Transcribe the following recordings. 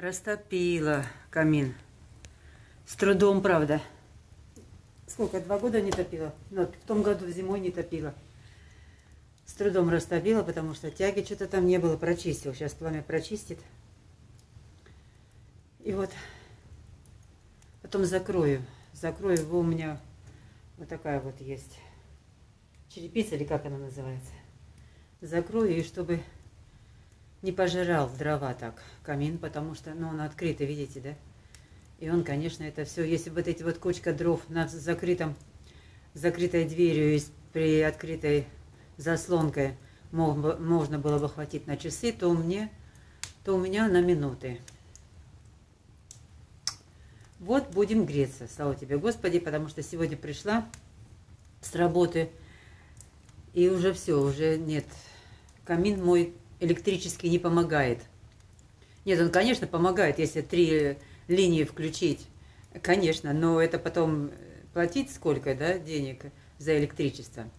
Растопила камин. С трудом, правда. Сколько? 2 года не топила? Но в том году зимой не топила. С трудом растопила, потому что тяги что-то там не было. Прочистил. Сейчас пламя прочистит. И вот потом закрою. Закрою его, у меня вот такая вот есть черепица, или как она называется. Закрою, и чтобы не пожирал дрова так камин, потому что, ну, он открытый, видите, да? И он, конечно, это все, если вот эти вот кучка дров над закрытой дверью и при открытой заслонкой можно было бы хватить на часы, то у меня на минуты. Вот будем греться, слава тебе, Господи, потому что сегодня пришла с работы, и уже все, уже нет, камин мой электрически не помогает. Нет, он, конечно, помогает, если 3 линии включить, конечно, но это потом платить сколько, да, денег за электричество.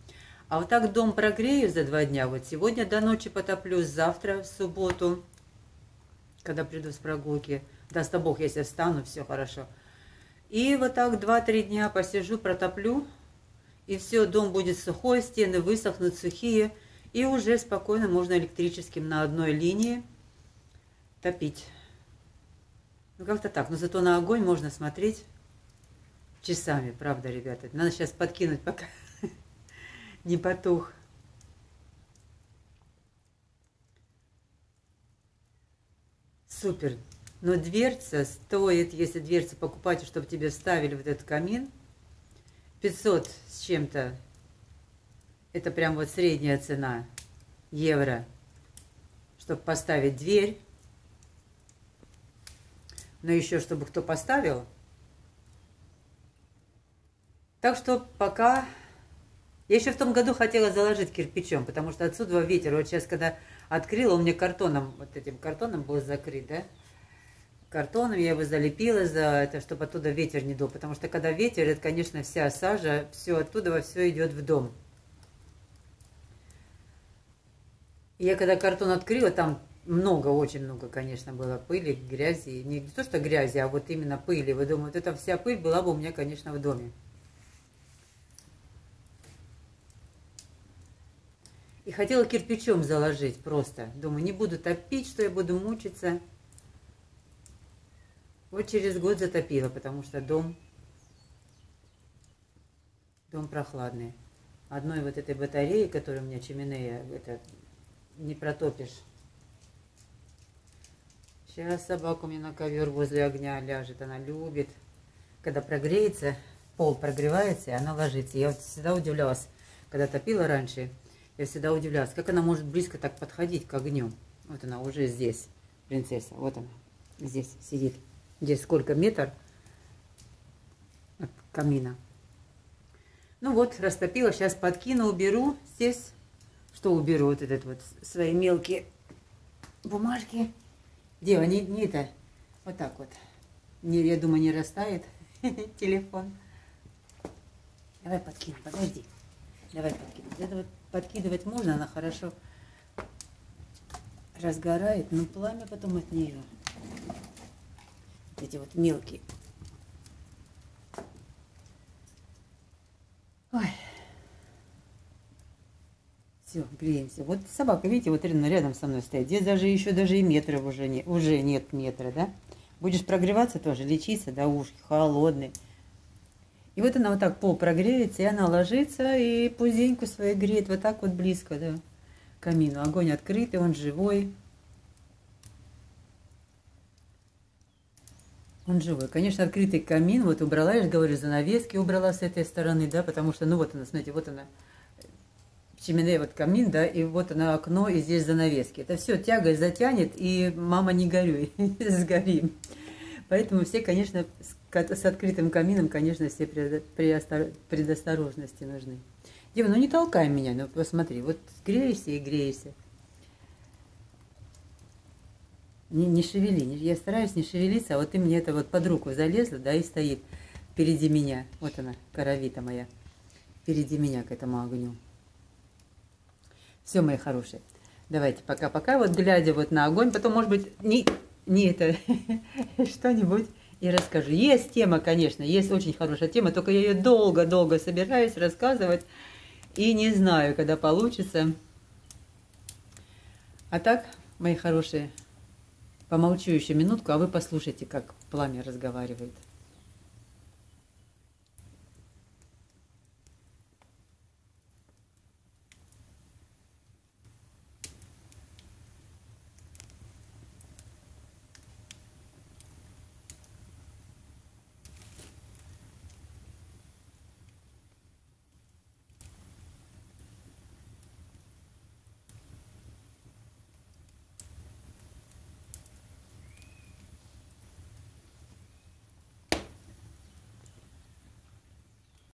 А вот так дом прогрею за 2 дня, вот сегодня до ночи потоплю, завтра в субботу, когда приду с прогулки, даст Бог, если встану, все хорошо. И вот так 2-3 дня посижу, протоплю, и все, дом будет сухой, стены высохнут сухие, и уже спокойно можно электрическим на одной линии топить. Ну, как-то так. Но зато на огонь можно смотреть часами, правда, ребята. Надо сейчас подкинуть, пока не потух. Супер. Но дверца стоит, если дверцу покупать, чтобы тебе вставили вот этот камин, 500 с чем-то. Это прям вот средняя цена евро, чтобы поставить дверь. Но еще, чтобы кто поставил. Так что пока... Я еще в том году хотела заложить кирпичом, потому что отсюда ветер. Вот сейчас, когда открыла, он мне картоном, вот этим картоном был закрыт, да? Картоном я его залепила, чтобы оттуда ветер не дул. Потому что когда ветер, это, конечно, вся сажа, все оттуда, все идет в дом. Я когда картон открыла, там много, очень много, конечно, было пыли, грязи. Не то, что грязи, а вот именно пыли. Вы думаете, вот эта вся пыль была бы у меня, конечно, в доме. И хотела кирпичом заложить просто. Думаю, не буду топить, что я буду мучиться. Вот через год затопила, потому что дом прохладный. Одной вот этой батареи, которая у меня чиминея, это не протопишь. Сейчас собака у меня на ковер возле огня ляжет. Она любит, когда прогреется, пол прогревается, и она ложится. Я вот всегда удивлялась, когда топила раньше, я всегда удивлялась, как она может близко так подходить к огню. Вот она уже здесь, принцесса, вот она, здесь сидит. Здесь сколько, метр от камина. Ну вот, растопила, сейчас подкину, уберу здесь. Что уберу? Вот этот вот свои мелкие бумажки. Где они? Не это. Вот так вот. Не, я думаю, не растает телефон. Давай подкину, подожди. Давай подкину. Это вот подкидывать можно, она хорошо разгорает, но пламя потом от нее. Вот эти вот мелкие. Ой. Все, греемся. Вот собака, видите, вот рядом со мной стоит. Здесь даже еще даже и метра уже нет метра, да? Будешь прогреваться тоже, лечиться, да, ушки холодные. И вот она вот так пол прогреется, и она ложится, и пузеньку свою греет вот так вот близко, да, к камину. Огонь открытый, он живой. Он живой. Конечно, открытый камин. Вот убрала, я же говорю, занавески убрала с этой стороны, да, потому что, ну вот она, смотрите, вот она. Чиминей, вот камин, да, и вот оно окно, и здесь занавески. Это все тягой затянет, и мама, не горюй, сгорим. Поэтому все, конечно, с открытым камином, конечно, все предосторожности нужны. Дева, ну не толкай меня, ну посмотри, вот греешься и греешься. Не шевели, я стараюсь не шевелиться, а вот ты мне это вот под руку залезла, да, и стоит впереди меня. Вот она, коровита моя, впереди меня к этому огню. Все, мои хорошие, давайте пока-пока, вот глядя вот на огонь, потом, может быть, не это, что-нибудь и расскажу. Есть тема, конечно, есть очень хорошая тема, только я ее долго-долго собираюсь рассказывать и не знаю, когда получится. А так, мои хорошие, помолчу еще минутку, а вы послушайте, как пламя разговаривает.